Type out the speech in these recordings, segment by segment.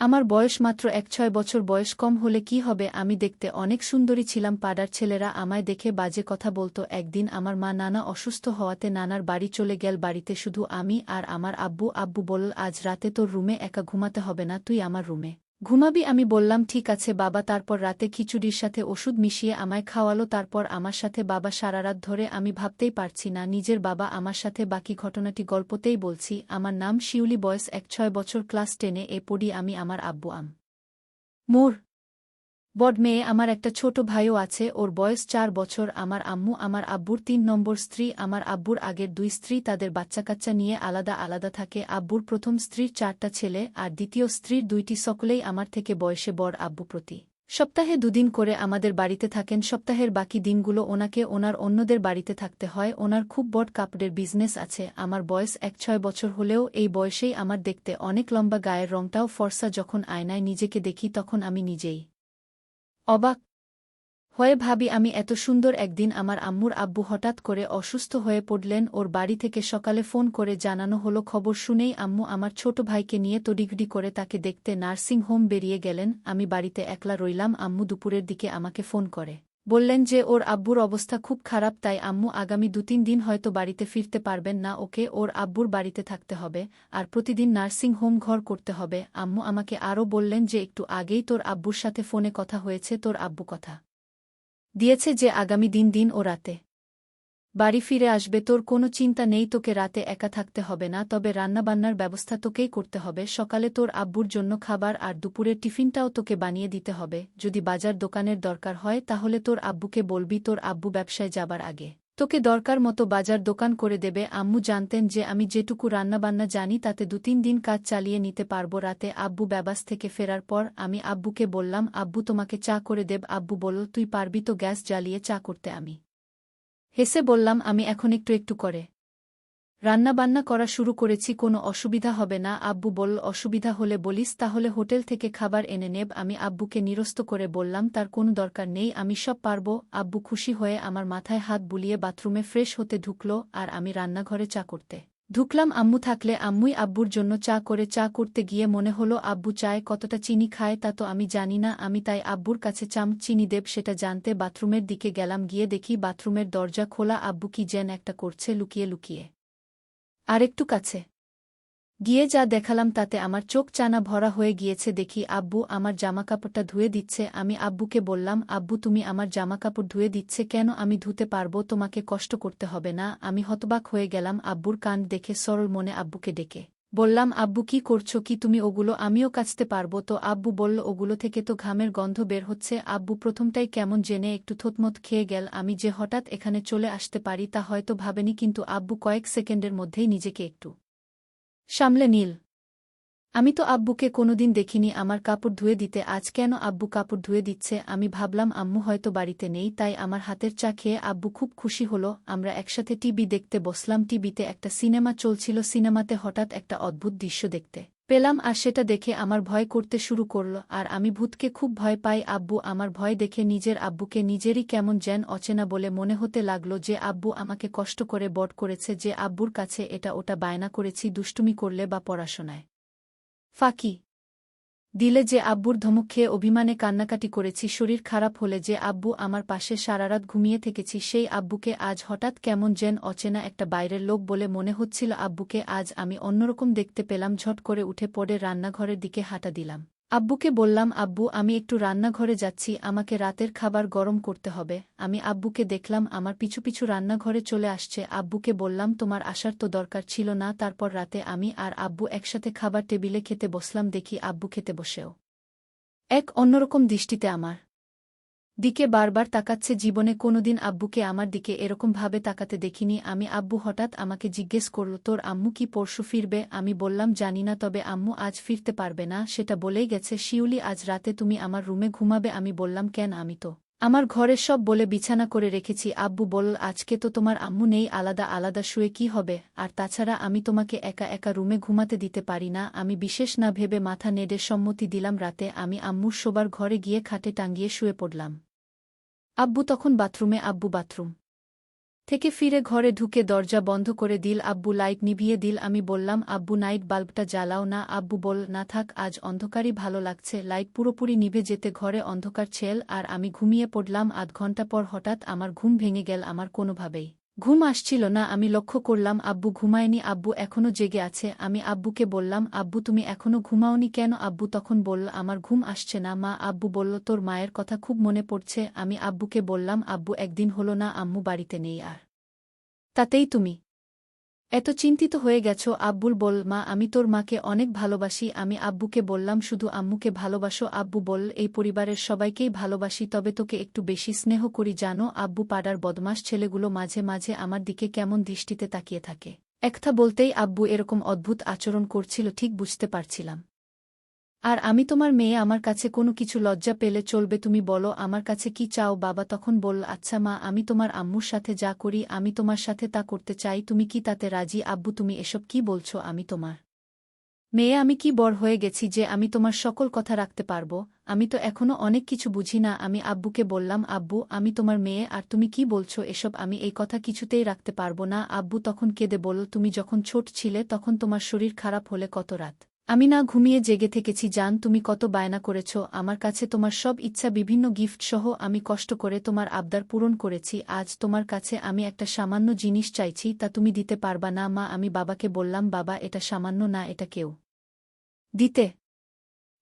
আমার বয়স মাত্র ১-৬ বছর। বয়স কম হলে কি হবে, আমি দেখতে অনেক সুন্দরী ছিলাম। পাড়ার ছেলেরা আমায় দেখে বাজে কথা বলত। একদিন আমার মা নানা অসুস্থ হওয়াতে নানার বাড়ি চলে গেল। বাড়িতে শুধু আমি আর আমার আব্বু। আব্বু বলল, আজ রাতে তোর রুমে একা ঘুমাতে হবে না, তুই আমার রুমে ঘুমাবি। আমি বললাম ঠিক আছে বাবা। তারপর রাতে খিচুড়ির সাথে ওষুধ মিশিয়ে আমায় খাওয়ালো। তারপর আমার সাথে বাবা সারারাত ধরে। আমি ভাবতেই পারছি না নিজের বাবা আমার সাথে। বাকি ঘটনাটি গল্পতেই বলছি। আমার নাম শিউলি, বয়স ১-৬ বছর, ক্লাস 10-এ পড়ি আমি। আমার আব্বু মোর বড় মেয়ে। আমার একটা ছোট ভাইও আছে, ওর বয়স ৪ বছর। আমার আম্মু আমার আব্বুর ৩ নম্বর স্ত্রী। আমার আব্বুর আগের ২ স্ত্রী তাদের বাচ্চাকাচ্চা নিয়ে আলাদা আলাদা থাকে। আব্বুর প্রথম স্ত্রীর ৪টা ছেলে আর দ্বিতীয় স্ত্রীর ২টি। সকলেই আমার থেকে বয়সে বড়। আব্বু প্রতি সপ্তাহে ২ দিন করে আমাদের বাড়িতে থাকেন। সপ্তাহের বাকি দিনগুলো ওনাকে ওনার অন্যদের বাড়িতে থাকতে হয়। ওনার খুব বড় কাপড়ের বিজনেস আছে। আমার বয়স ১-৬ বছর হলেও এই বয়সেই আমার দেখতে অনেক লম্বা, গায়ের রংটাও ফর্সা। যখন আয়নায় নিজেকে দেখি তখন আমি নিজেই অবাক হয়ে ভাবি আমি এত সুন্দর। একদিন আমার আম্মুর আব্বু হঠাৎ করে অসুস্থ হয়ে পড়লেন। ওর বাড়ি থেকে সকালে ফোন করে জানানো হলো। খবর শুনেই আম্মু আমার ছোট ভাইকে নিয়ে তড়িঘড়ি করে তাকে দেখতে নার্সিং হোম বেরিয়ে গেলেন। আমি বাড়িতে একলা রইলাম। আম্মু দুপুরের দিকে আমাকে ফোন করে বললেন যে ওর আব্বুর অবস্থা খুব খারাপ, তাই আম্মু আগামী ২-৩ দিন হয়তো বাড়িতে ফিরতে পারবেন না। ওকে ওর আব্বুর বাড়িতে থাকতে হবে আর প্রতিদিন নার্সিং হোম ঘর করতে হবে। আম্মু আমাকে আরও বললেন যে একটু আগেই তোর আব্বুর সাথে ফোনে কথা হয়েছে, তোর আব্বু কথা দিয়েছে যে আগামী দিন ও রাতে বাড়ি ফিরে আসবে। তোর কোনো চিন্তা নেই, তোকে রাতে একা থাকতে হবে না। তবে রান্নাবান্নার ব্যবস্থা তোকেই করতে হবে। সকালে তোর আব্বুর জন্য খাবার আর দুপুরের টিফিনটাও তোকে বানিয়ে দিতে হবে। যদি বাজার দোকানের দরকার হয় তাহলে তোর আব্বুকে বলবি। তোর আব্বু ব্যবসায় যাবার আগে তোকে দরকার মতো বাজার দোকান করে দেবে। আম্মু জানতেন যে আমি যেটুকু রান্নাবান্না জানি তাতে ২-৩ দিন কাজ চালিয়ে নিতে পারবো। রাতে আব্বু ব্যবাস থেকে ফেরার পর আমি আব্বুকে বললাম, আব্বু তোমাকে চা করে দেব। আব্বু বলল, তুই পারবি তো গ্যাস জ্বালিয়ে চা করতে? আমি হেসে বললাম, আমি এখন একটু একটু করে রান্নাবান্না করা শুরু করেছি, কোনো অসুবিধা হবে না। আব্বু বলল, অসুবিধা হলে বলিস, তাহলে হোটেল থেকে খাবার এনে নেব। আমি আব্বুকে নিরস্ত করে বললাম, তার কোনো দরকার নেই, আমি সব পারব। আব্বু খুশি হয়ে আমার মাথায় হাত বুলিয়ে বাথরুমে ফ্রেশ হতে ঢুকল আর আমি রান্নাঘরে চা করতে ঢুকলাম। আম্মু থাকলে আম্মুই আব্বুর জন্য চা করে। চা করতে গিয়ে মনে হলো আব্বু চায়ে কতটা চিনি খায় তা তো আমি জানি না। আমি তাই আব্বুর কাছে চিনি দেব সেটা জানতে বাথরুমের দিকে গেলাম। গিয়ে দেখি বাথরুমের দরজা খোলা। আব্বু কি যেন একটা করছে লুকিয়ে লুকিয়ে। আরেকটু কাছে গিয়ে যা দেখালাম তাতে আমার চোখ চানা ভরা হয়ে গিয়েছে। দেখি আব্বু আমার জামাকাপড়টা ধুয়ে দিচ্ছে। আমি আব্বুকে বললাম, আব্বু তুমি আমার জামাকাপড় ধুয়ে দিচ্ছে কেন? আমি ধুতে পারবো, তোমাকে কষ্ট করতে হবে না। আমি হতবাক হয়ে গেলাম আব্বুর কাণ্ড দেখে। সরল মনে আব্বুকে ডেকে বললাম, আব্বু কি করছো কি তুমি? ওগুলো আমিও কাচতে পারবো তো? আব্বু বলল, ওগুলো থেকে তো ঘামের গন্ধ বের হচ্ছে। আব্বু প্রথমটাই কেমন জেনে একটু থতমত খেয়ে গেল। আমি যে হঠাৎ এখানে চলে আসতে পারি তা হয়তো ভাবেনি, কিন্তু আব্বু কয়েক সেকেন্ডের মধ্যেই নিজেকে একটু সামলে নিল। আমি তো আব্বুকে কোনোদিন দেখিনি আমার কাপড় ধুয়ে দিতে, আজ কেন আব্বু কাপড় ধুয়ে দিচ্ছে? আমি ভাবলাম আম্মু হয়তো বাড়িতে নেই, তাই আমার হাতের চা খেয়ে আব্বু খুব খুশি হলো। আমরা একসাথে টিভি দেখতে বসলাম। টিভিতে একটা সিনেমা চলছিল। সিনেমাতে হঠাৎ একটা অদ্ভুত দৃশ্য দেখতে পেলাম আর সেটা দেখে আমার ভয় করতে শুরু করল। আর আমি ভূতকে খুব ভয় পাই। আব্বু আমার ভয় দেখে নিজের আব্বুকে নিজেরই কেমন যেন অচেনা বলে মনে হতে লাগলো। যে আব্বু আমাকে কষ্ট করে বড় করেছে, যে আব্বুর কাছে এটা ওটা বায়না করেছি দুষ্টুমি করলে বা পড়াশোনায় ফাঁকি দিলে, যে আব্বুর ধমক খেয়ে অভিমানে কান্নাকাটি করেছি শরীর খারাপ হলে, যে আব্বু আমার পাশে সারারাত ঘুমিয়ে থেকেছি, সেই আব্বুকে আজ হঠাৎ কেমন যেন অচেনা একটা বাইরের লোক বলে মনে হচ্ছিল। আব্বুকে আজ আমি অন্যরকম দেখতে পেলাম। ঝট করে উঠে পড়ে রান্নাঘরের দিকে হাঁটা দিলাম। আব্বুকে বললাম, আব্বু আমি একটু রান্নাঘরে যাচ্ছি, আমাকে রাতের খাবার গরম করতে হবে। আমি আব্বুকে দেখলাম আমার পিছু পিছু রান্নাঘরে চলে আসছে। আব্বুকে বললাম, তোমার আসার তো দরকার ছিল না। তারপর রাতে আমি আর আব্বু একসাথে খাবার টেবিলে খেতে বসলাম। দেখি আব্বু খেতে বসেও এক অন্যরকম দৃষ্টিতে আমার দিকে বারবার তাকাচ্ছে। জীবনে কোনোদিন আব্বুকে আমার দিকে এরকমভাবে তাকাতে দেখিনি আমি। আব্বু হঠাৎ আমাকে জিজ্ঞেস করল, তোর আম্মু কি পরশু ফিরবে? আমি বললাম, জানি না, তবে আম্মু আজ ফিরতে পারবে না, সেটা বলেই গেছে। শিউলি, আজ রাতে তুমি আমার রুমে ঘুমাবে? আমি বললাম, কেন? আমি তো আমার ঘরে সব বলে বিছানা করে রেখেছি। আব্বু বলল, আজকে তো তোমার আম্মু নেই, আলাদা আলাদা শুয়ে কি হবে? আর তাছাড়া আমি তোমাকে একা একা রুমে ঘুমাতে দিতে পারি না। আমি বিশেষ না ভেবে মাথা নেড়ে সম্মতি দিলাম। রাতে আমি আম্মুর শোবার ঘরে গিয়ে খাটে টাঙ্গিয়ে শুয়ে পড়লাম। আব্বু তখন বাথরুমে। আব্বু বাথরুম থেকে ফিরে ঘরে ঢুকে দরজা বন্ধ করে দিল। আব্বু লাইট নিভিয়ে দিল। আমি বললাম, আব্বু নাইট বাল্বটা জ্বালাও না। আব্বু বল, না থাক, আজ অন্ধকারই ভালো লাগছে। লাইট পুরোপুরি নিভে যেতে ঘরে অন্ধকার ছেল আর আমি ঘুমিয়ে পড়লাম। আধ ঘন্টা পর হঠাৎ আমার ঘুম ভেঙে গেল। আমার কোনোভাবেই ঘুম আসছিল না। আমি লক্ষ্য করলাম আব্বু ঘুমায়নি, আব্বু এখনো জেগে আছে। আমি আব্বুকে বললাম, আব্বু তুমি এখনো ঘুমাওনি কেন? আব্বু তখন বলল, আমার ঘুম আসছে না মা। আব্বু বলল, তোর মায়ের কথা খুব মনে পড়ছে। আমি আব্বুকে বললাম, আব্বু একদিন হলো না আম্মু বাড়িতে নেই, আর তাতেই তুমি এত চিন্তিত হয়ে গেছো। আব্বুল বল, মা আমি তোর মাকে অনেক ভালোবাসি। আমি আব্বুকে বললাম, শুধু আম্মুকে ভালোবাসো? আব্বু বল, এই পরিবারের সবাইকেই ভালোবাসি, তবে তোকে একটু বেশি স্নেহ করি জানো। আব্বু পাড়ার বদমাস ছেলেগুলো মাঝে মাঝে আমার দিকে কেমন দৃষ্টিতে তাকিয়ে থাকে। একটা বলতেই আব্বু এরকম অদ্ভুত আচরণ করছিল ঠিক বুঝতে পারছিলাম। আর আমি তোমার মেয়ে, আমার কাছে কোনো কিছু লজ্জা পেলে চলবে? তুমি বলো আমার কাছে কি চাও? বাবা তখন বলল, আচ্ছা মা, আমি তোমার আম্মুর সাথে যা করি আমি তোমার সাথে তা করতে চাই, তুমি কি তাতে রাজি? আব্বু তুমি এসব কি বলছো? আমি তোমার মেয়ে, আমি কি বড় হয়ে গেছি যে আমি তোমার সকল কথা রাখতে পারবো? আমি তো এখনো অনেক কিছু বুঝি না। আমি আব্বুকে বললাম, আব্বু আমি তোমার মেয়ে আর তুমি কি বলছো এসব? আমি এই কথা কিছুতেই রাখতে পারবো না। আব্বু তখন কেঁদে বলল, তুমি যখন ছোট ছিলে তখন তোমার শরীর খারাপ হলে কত রাত আমি না ঘুমিয়ে জেগে থেকেছি জান, তুমি কত বায়না করেছ আমার কাছে, তোমার সব ইচ্ছা বিভিন্ন গিফট সহ আমি কষ্ট করে তোমার আবদার পূরণ করেছি। আজ তোমার কাছে আমি একটা সামান্য জিনিস চাইছি, তা তুমি দিতে পারবা না? মা আমি বাবাকে বললাম, বাবা এটা সামান্য না, এটা কেউ দিতে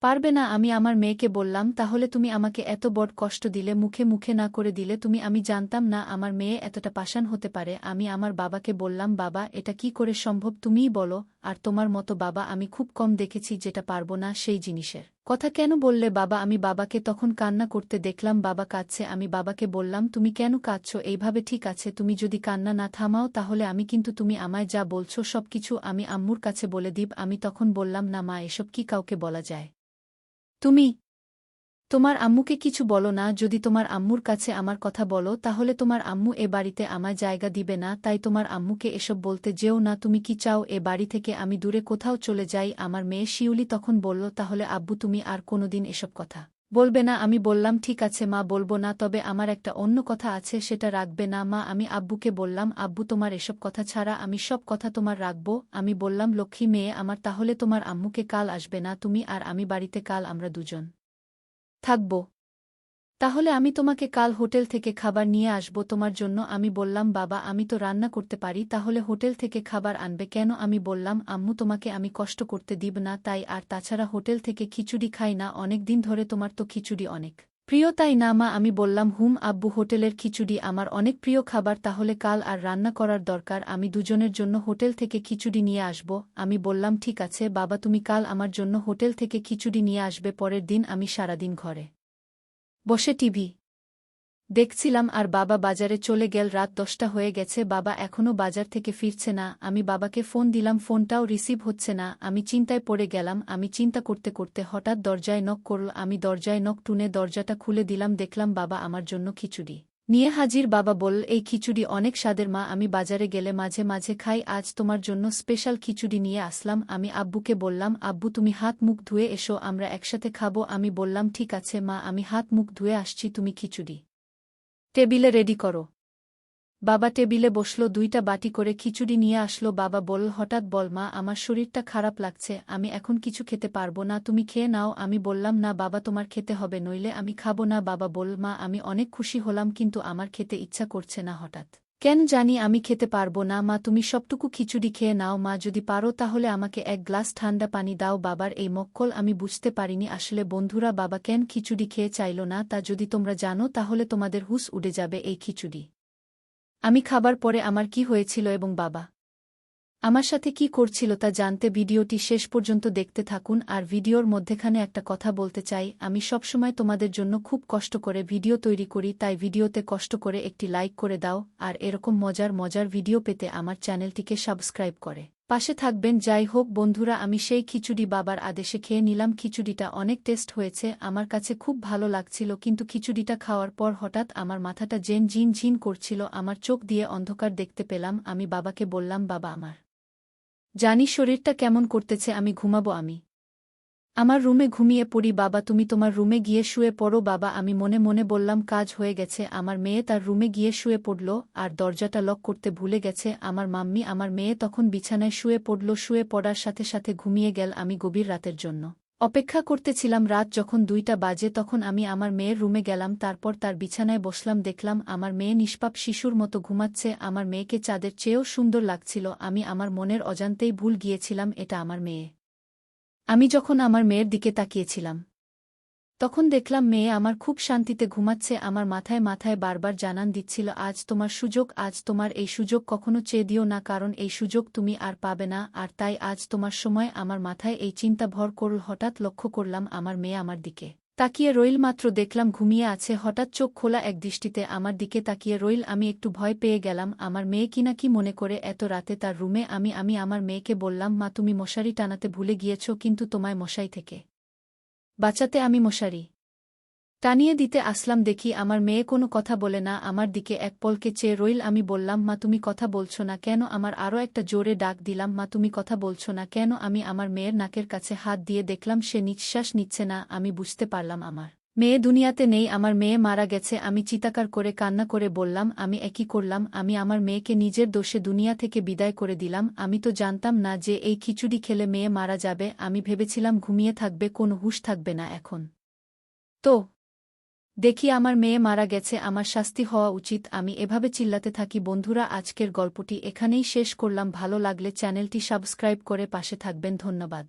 পারবে না। আমি আমার মেয়েকে বললাম, তাহলে তুমি আমাকে এত বড় কষ্ট দিলে, মুখে মুখে না করে দিলে তুমি? আমি জানতাম না আমার মেয়ে এতটা পাষাণ হতে পারে। আমি আমার বাবাকে বললাম, বাবা এটা কি করে সম্ভব? তুমিই বলো। আর তোমার মতো বাবা আমি খুব কম দেখেছি, যেটা পারবো না সেই জিনিসের কথা কেন বললে বাবা? আমি বাবাকে তখন কান্না করতে দেখলাম, বাবা কাঁদছে। আমি বাবাকে বললাম, তুমি কেন কাঁদছো এইভাবে? ঠিক আছে, তুমি যদি কান্না না থামাও তাহলে আমি কিন্তু তুমি আমায় যা বলছো সবকিছু আমি আম্মুর কাছে বলে দিব। আমি তখন বললাম, না মা, এসব কি কাউকে বলা যায়? তুমি তোমার আম্মুকে কিছু বলো না। যদি তোমার আম্মুর কাছে আমার কথা বলো তাহলে তোমার আম্মু এ বাড়িতে আমায় জায়গা দিবে না, তাই তোমার আম্মুকে এসব বলতে যেও না। তুমি কি চাও এ বাড়ি থেকে আমি দূরে কোথাও চলে যাই? আমার মেয়ে শিউলি তখন বলল, তাহলে আব্বু তুমি আর কোনোদিন এসব কথা বলবে না? আমি বললাম, ঠিক আছে মা, বলবো না, তবে আমার একটা অন্য কথা আছে, সেটা রাখবে না মা? আমি আব্বুকে বললাম, আব্বু তোমার এসব কথা ছাড়া আমি সব কথা তোমার রাখবো। আমি বললাম, লক্ষ্মী মেয়ে আমার, তাহলে তোমার আম্মুকে কাল আসবে না তুমি আর আমি বাড়িতে? কাল আমরা দুজন থাকব। তাহলে আমি তোমাকে কাল হোটেল থেকে খাবার নিয়ে আসব তোমার জন্য। আমি বললাম, বাবা আমি তো রান্না করতে পারি, তাহলে হোটেল থেকে খাবার আনবে কেন? আমি বললাম, আম্মু তোমাকে আমি কষ্ট করতে দিব না তাই। আর তাছাড়া হোটেল থেকে খিচুড়ি খাই না অনেক দিন ধরে, তোমার তো খিচুড়ি অনেক প্রিয় তাই না মা? আমি বললাম, হুম আব্বু, হোটেলের খিচুড়ি আমার অনেক প্রিয় খাবার, তাহলে কাল আর রান্না করার দরকার, আমি দুজনের জন্য হোটেল থেকে খিচুড়ি নিয়ে আসব। আমি বললাম, ঠিক আছে বাবা, তুমি কাল আমার জন্য হোটেল থেকে খিচুড়ি নিয়ে আসবে। পরের দিন আমি সারাদিন ঘরে বসে টিভি দেখছিলাম আর বাবা বাজারে চলে গেল। রাত 10টা হয়ে গেছে, বাবা এখনও বাজার থেকে ফিরছে না। আমি বাবাকে ফোন দিলাম, ফোনটাও রিসিভ হচ্ছে না। আমি চিন্তায় পড়ে গেলাম। আমি চিন্তা করতে করতে হঠাৎ দরজায় নক করল। আমি দরজায় নক টুনে দরজাটা খুলে দিলাম, দেখলাম বাবা আমার জন্য খিচুড়ি নিয়ে হাজির। বাবা বলল, এই খিচুড়ি অনেক স্বাদের মা, আমি বাজারে গেলে মাঝে মাঝে খাই, আজ তোমার জন্য স্পেশাল খিচুড়ি নিয়ে আসলাম। আমি আব্বুকে বললাম, আব্বু তুমি হাত মুখ ধুয়ে এসো, আমরা একসাথে খাবো। আমি বললাম, ঠিক আছে মা, আমি হাত মুখ ধুয়ে আসছি, তুমি খিচুড়ি টেবিলে রেডি করো। বাবা টেবিলে বসল, 2টা বাটি করে খিচুড়ি নিয়ে আসলো। বাবা বলল, হঠাৎ বল মা, আমার শরীরটা খারাপ লাগছে, আমি এখন কিছু খেতে পারবো না, তুমি খেয়ে নাও। আমি বললাম, না বাবা তোমার খেতে হবে, নইলে আমি খাবো না। বাবা বলল, মা আমি অনেক খুশি হলাম, কিন্তু আমার খেতে ইচ্ছা করছে না হঠাৎ কেন জানি আমি খেতে পারবো না। মা তুমি সবটুকু খিচুড়ি খেয়ে নাও। মা যদি পারো তাহলে আমাকে এক গ্লাস ঠান্ডা পানি দাও। বাবার এই মক্কল আমি বুঝতে পারিনি আসলে। বন্ধুরা, বাবা কেন খিচুড়ি খেয়ে চাইল না তা যদি তোমরা জানো তাহলে তোমাদের হুঁশ উড়ে যাবে। এই খিচুড়ি আমি খাবার পরে আমার কি হয়েছিল এবং বাবা আমার সাথে কি করছিল তা জানতে ভিডিওটি শেষ পর্যন্ত দেখতে থাকুন। আর ভিডিওর মধ্যেখানে একটা কথা বলতে চাই, আমি সবসময় তোমাদের জন্য খুব কষ্ট করে ভিডিও তৈরি করি, তাই ভিডিওতে কষ্ট করে একটি লাইক করে দাও আর এরকম মজার মজার ভিডিও পেতে আমার চ্যানেলটিকে সাবস্ক্রাইব করে পাশে থাকবেন। যাই হোক বন্ধুরা, আমি সেই খিচুড়ি বাবার আদেশে খেয়ে নিলাম। খিচুড়িটা অনেক টেস্ট হয়েছে, আমার কাছে খুব ভালো লাগছিল, কিন্তু খিচুড়িটা খাওয়ার পর হঠাৎ আমার মাথাটা ঝিন ঝিন করছিল, আমার চোখ দিয়ে অন্ধকার দেখতে পেলাম। আমি বাবাকে বললাম, বাবা আমার জানি শরীরটা কেমন করতেছে, আমি ঘুমাবো। আমি আমার রুমে ঘুমিয়ে পড়ি। বাবা তুমি তোমার রুমে গিয়ে শুয়ে পড়ো বাবা। আমি মনে মনে বললাম কাজ হয়ে গেছে। আমার মেয়ে তার রুমে গিয়ে শুয়ে পড়ল, আর দরজাটা লক করতে ভুলে গেছে আমার মাম্মি। আমার মেয়ে তখন বিছানায় শুয়ে পড়ল, শুয়ে পড়ার সাথে সাথে ঘুমিয়ে গেল। আমি গভীর রাতের জন্য অপেক্ষা করতেছিলাম। রাত যখন 2টা বাজে তখন আমি আমার মেয়ের রুমে গেলাম, তারপর তার বিছানায় বসলাম। দেখলাম আমার মেয়ে নিষ্পাপ শিশুর মতো ঘুমাচ্ছে। আমার মেয়েকে চাঁদের চেয়েও সুন্দর লাগছিল। আমি আমার মনের অজান্তেই ভুল গিয়েছিলাম এটা আমার মেয়ে। আমি যখন আমার মেয়ের দিকে তাকিয়েছিলাম তখন দেখলাম মেয়ে আমার খুব শান্তিতে ঘুমাচ্ছে। আমার মাথায় মাথায় বারবার জানান দিচ্ছিল আজ তোমার সুযোগ, আজ তোমার এই সুযোগ কখনো চেয়ে দিও না, কারণ এই সুযোগ তুমি আর পাবে না। আর তাই আজ তোমার সময়। আমার মাথায় এই চিন্তা ভর করল। হঠাৎ লক্ষ্য করলাম আমার মেয়ে আমার দিকে তাকিয়ে রইল। মাত্র দেখলাম ঘুমিয়ে আছে, হঠাৎ চোখ খোলা এক দৃষ্টিতে আমার দিকে তাকিয়ে রইল। আমি একটু ভয় পেয়ে গেলাম আমার মেয়ে কিনা কি মনে করে এত রাতে তার রুমে। আমি আমার মেয়েকে বললাম মা তুমি মশারি টানাতে ভুলে গিয়েছ, কিন্তু তোমায় মশাই থেকে বাঁচাতে আমি মশারি টানিয়ে দিতে আসলাম। দেখি আমার মেয়ে কোনো কথা বলে না, আমার দিকে এক পলকে চেয়ে রইল। আমি বললাম মা তুমি কথা বলছো না কেন? আমার আরও একটা জোরে ডাক দিলাম মা তুমি কথা বলছো না কেন? আমি আমার মেয়ের নাকের কাছে হাত দিয়ে দেখলাম সে নিঃশ্বাস নিচ্ছে না। আমি বুঝতে পারলাম আমার মেয়ে দুনিয়াতে নেই, আমার মেয়ে মারা গেছে। আমি চিৎকার করে কান্না করে বললাম আমি একই করলাম। আমি আমার মেয়েকে নিজের দোষে দুনিয়া থেকে বিদায় করে দিলাম। আমি তো জানতাম না যে এই খিচুড়ি খেলে মেয়ে মারা যাবে। আমি ভেবেছিলাম ঘুমিয়ে থাকবে, কোনো হুঁশ থাকবে না। এখন তো দেখি আমার মেয়ে মারা গেছে, আমার শাস্তি হওয়া উচিত। আমি এভাবে চিল্লাতে থাকি। বন্ধুরা আজকের গল্পটি এখানেই শেষ করলাম। ভালো লাগলে চ্যানেলটি সাবস্ক্রাইব করে পাশে থাকবেন। ধন্যবাদ।